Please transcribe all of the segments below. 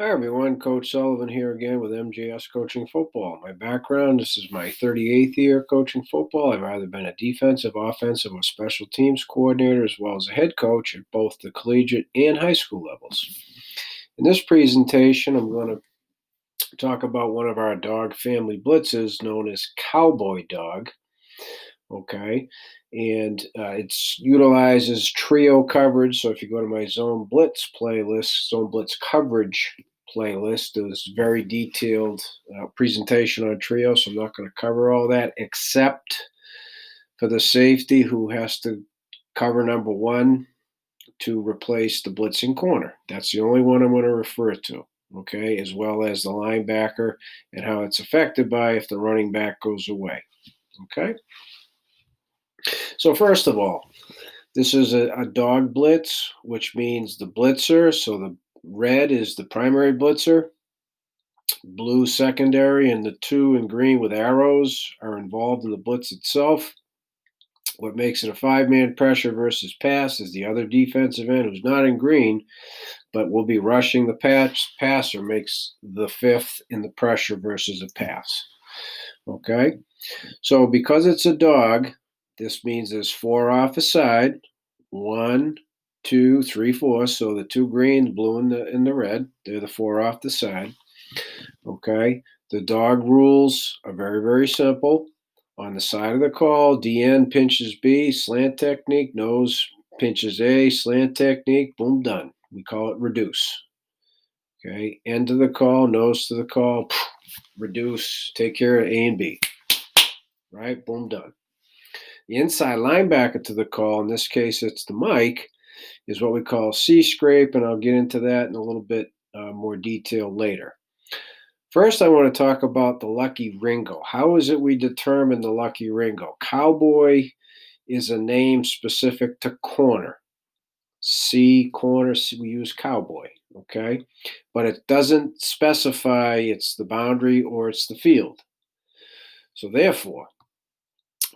Hi everyone, Coach Sullivan here again with MJS Coaching Football. My background, this is my 38th year coaching football. I've either been a defensive, offensive, or special teams coordinator as well as a head coach at both the collegiate and high school levels. In this presentation, I'm going to talk about one of our dog family blitzes known as Cowboy Dog. Okay, and it utilizes trio coverage. So if you go to my Zone Blitz playlist, Zone Blitz coverage playlist, there's very detailed presentation on trio. So I'm not going to cover all that except for the safety who has to cover number one to replace the blitzing corner. That's the only one I'm going to refer to. Okay, as well as the linebacker and how it's affected by if the running back goes away. Okay. So first of all, this is a dog blitz, which means the blitzer. So the red is the primary blitzer, blue secondary, and the two in green with arrows are involved in the blitz itself. What makes it a five-man pressure versus pass is the other defensive end who's not in green, but will be rushing the passer makes the fifth in the pressure versus a pass. Okay? So because it's a dog, this means there's four off a side. 1, 2, 3, 4. So the two green, the blue, and the red, they're the four off the side. Okay. The dog rules are very, very simple. On the side of the call, DN pinches B, slant technique, nose pinches A, slant technique, boom, done. We call it reduce. Okay. End of the call, nose to the call, reduce, take care of A and B. Right? Boom, done. The inside linebacker to the call, in this case, it's the Mike, is what we call C-scrape, and I'll get into that in a little bit more detail later. First, I want to talk about the Lucky Ringo. How is it we determine the Lucky Ringo? Cowboy is a name specific to corner. C, corner, we use Cowboy, okay? But it doesn't specify it's the boundary or it's the field. So therefore,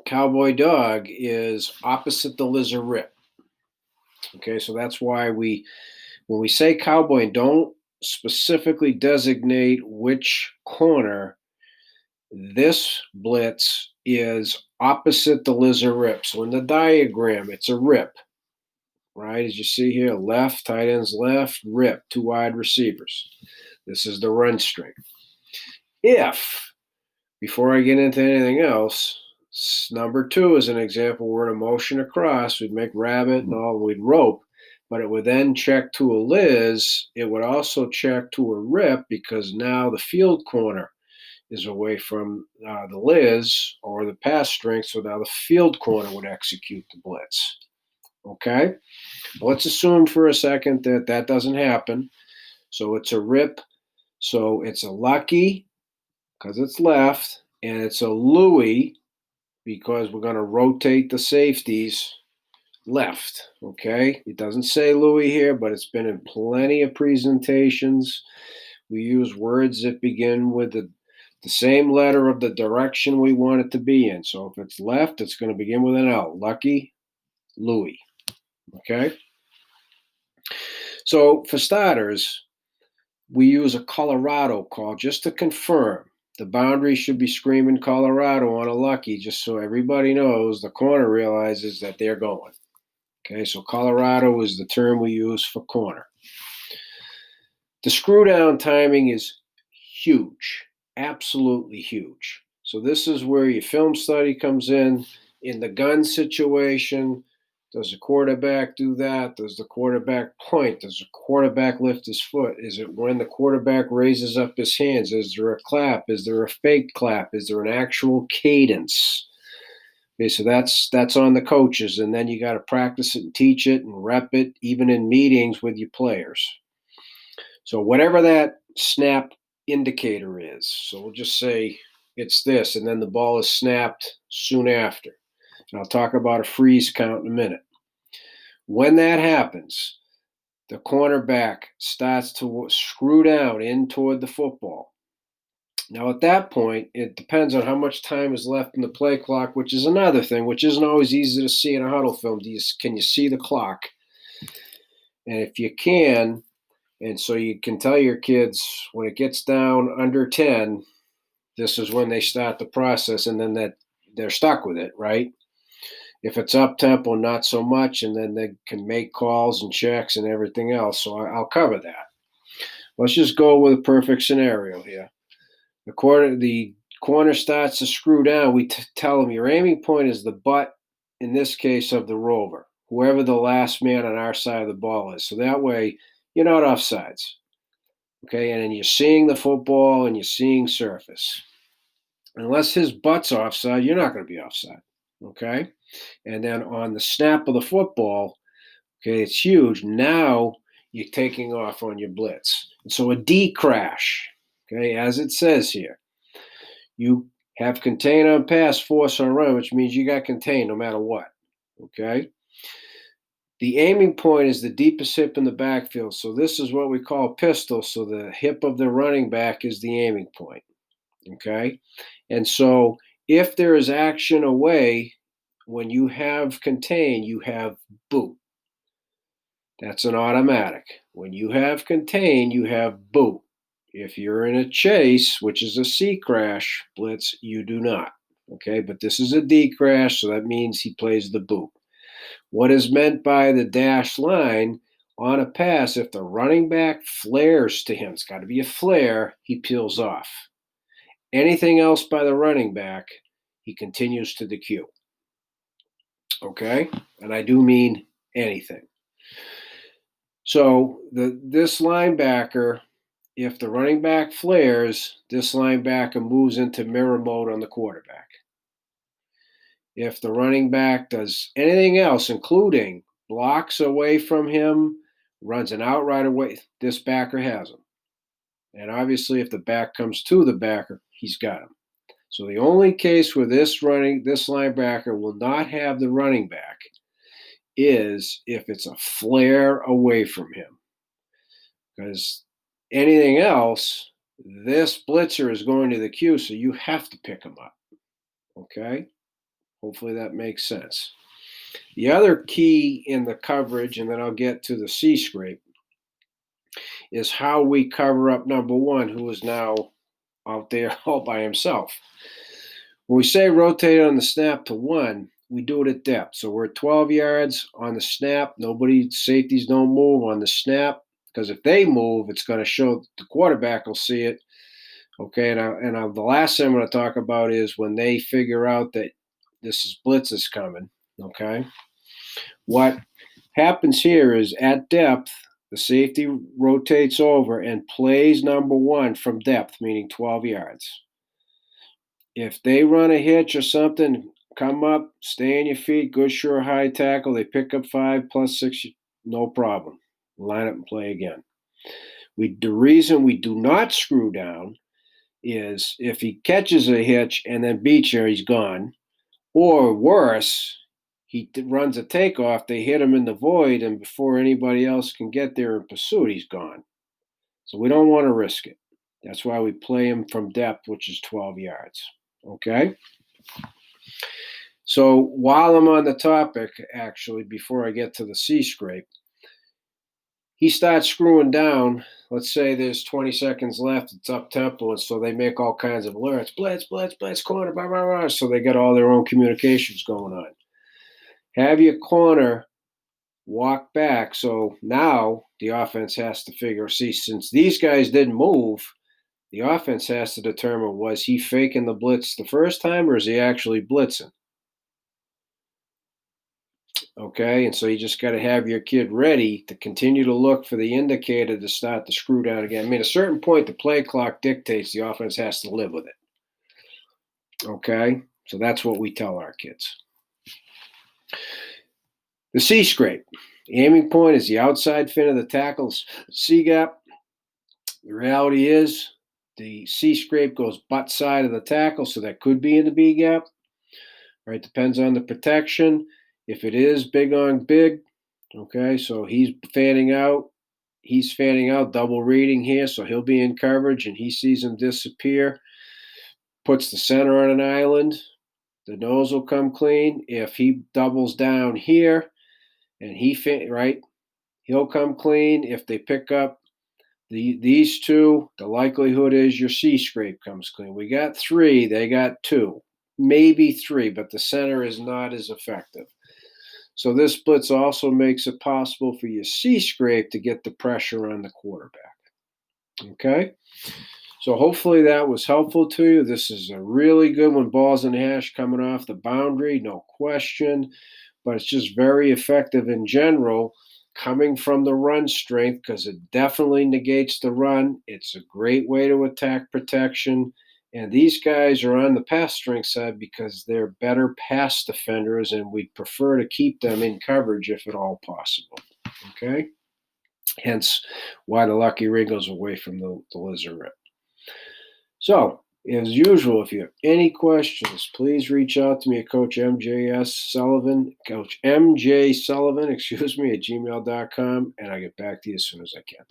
Cowboy Dog is opposite the lizard rip. Okay, so that's why when we say cowboy and don't specifically designate which corner, this blitz is opposite the lizard rip. So in the diagram, it's a rip, right? As you see here, left, tight ends left, rip, two wide receivers. This is the run string. If, before I get into anything else, number two is an example. We're in a motion across. We'd make rabbit and all. We'd rope, but it would then check to a Liz. It would also check to a rip because now the field corner is away from the Liz or the pass string. So now the field corner would execute the blitz. Okay. Let's assume for a second that that doesn't happen. So it's a rip. So it's a Lucky because it's left, and it's a Louie because we're going to rotate the safeties left. Okay. It doesn't say Louis here, but it's been in plenty of presentations. We use words that begin with the same letter of the direction we want it to be in. So if it's left, it's going to begin with an L. Lucky, Louis. Okay. So for starters, we use a Colorado call just to confirm. The boundary should be screaming Colorado on a Lucky, just so everybody knows, the corner realizes that they're going. Okay, so Colorado is the term we use for corner. The screw down timing is huge, absolutely huge. So this is where your film study comes in. In the gun situation, does the quarterback do that? Does the quarterback point? Does the quarterback lift his foot? Is it when the quarterback raises up his hands? Is there a clap? Is there a fake clap? Is there an actual cadence? Okay, so that's on the coaches, and then you got to practice it and teach it and rep it, even in meetings with your players. So whatever that snap indicator is, so we'll just say it's this, and then the ball is snapped soon after. And I'll talk about a freeze count in a minute. When that happens, the cornerback starts to screw down in toward the football. Now, at that point, it depends on how much time is left in the play clock, which is another thing, which isn't always easy to see in a huddle film. Can you see the clock? And if you can, And so you can tell your kids when it gets down under 10, this is when they start the process, and then that they're stuck with it, right? If it's up tempo, not so much, and then they can make calls and checks and everything else. So I'll cover that. Let's just go with a perfect scenario here. The corner starts to screw down. We tell them your aiming point is the butt, in this case, of the rover, whoever the last man on our side of the ball is. So that way you're not offsides. Okay, and then you're seeing the football and you're seeing surface. Unless his butt's offside, you're not going to be offside. Okay, and then on the snap of the football, okay, it's huge. Now you're taking off on your blitz. And so a D crash, okay, as it says here, you have contain on pass, force on run, which means you got contain no matter what. Okay. The aiming point is the deepest hip in the backfield. So this is what we call pistol. So the hip of the running back is the aiming point. Okay. And so if there is action away, when you have contain, you have boot. That's an automatic. When you have contain, you have boot. If you're in a chase, which is a C crash blitz, you do not. Okay, but this is a D crash, so that means he plays the boot. What is meant by the dash line on a pass, if the running back flares to him, it's got to be a flare, he peels off. Anything else by the running back, he continues to the queue. Okay, and I do mean anything. So this linebacker, if the running back flares, this linebacker moves into mirror mode on the quarterback. If the running back does anything else, including blocks away from him, runs an out right away, this backer has him. And obviously, if the back comes to the backer, he's got him. So the only case where this linebacker will not have the running back is if it's a flare away from him. Because anything else, this blitzer is going to the queue, so you have to pick him up. Okay? Hopefully that makes sense. The other key in the coverage, and then I'll get to the C scrape, is how we cover up number one, who is now out there all by himself. When we say rotate on the snap to one, we do it at depth. So we're at 12 yards on the snap. Safeties don't move on the snap, because if they move, it's going to show, the quarterback will see it. Okay, and the last thing I'm going to talk about is when they figure out that blitz is coming. Okay, what happens here is at depth, the safety rotates over and plays number one from depth, meaning 12 yards. If they run a hitch or something, come up, stay on your feet, good sure high tackle. They pick up 5 plus 6, no problem. Line up and play again. The reason we do not screw down is if he catches a hitch and then beats you, he's gone. Or worse, he runs a takeoff, they hit him in the void, and before anybody else can get there in pursuit, he's gone. So we don't want to risk it. That's why we play him from depth, which is 12 yards. Okay? So while I'm on the topic, actually, before I get to the C scrape, he starts screwing down. Let's say there's 20 seconds left. It's up tempo, and so they make all kinds of alerts. Blitz, blitz, blitz, corner, blah, blah, blah. So they got all their own communications going on. Have your corner walk back. So now the offense has to since these guys didn't move, the offense has to determine, was he faking the blitz the first time or is he actually blitzing? Okay, and so you just got to have your kid ready to continue to look for the indicator to start the screw down again. I mean, at a certain point, the play clock dictates the offense has to live with it. Okay, so that's what we tell our kids. The C scrape. The aiming point is the outside fin of the tackle's C gap. The reality is the C scrape goes butt side of the tackle, so that could be in the B gap. Right, depends on the protection. If it is big on big, okay, so he's fanning out, double reading here, so he'll be in coverage and he sees him disappear, puts the center on an island, the nose will come clean. If he doubles down here and he'll come clean. If they pick up These two, the likelihood is your C scrape comes clean. We got 3, they got 2, maybe 3, but the center is not as effective. So this blitz also makes it possible for your C scrape to get the pressure on the quarterback. Okay? So hopefully that was helpful to you. This is a really good one. Balls and hash coming off the boundary, no question. But it's just very effective in general coming from the run strength because it definitely negates the run. It's a great way to attack protection. And these guys are on the pass strength side because they're better pass defenders, and we prefer to keep them in coverage if at all possible. Okay? Hence why the lucky ring goes away from the lizard rip. So, as usual, if you have any questions, please reach out to me at Coach Coach MJ Sullivan, at gmail.com, and I'll get back to you as soon as I can.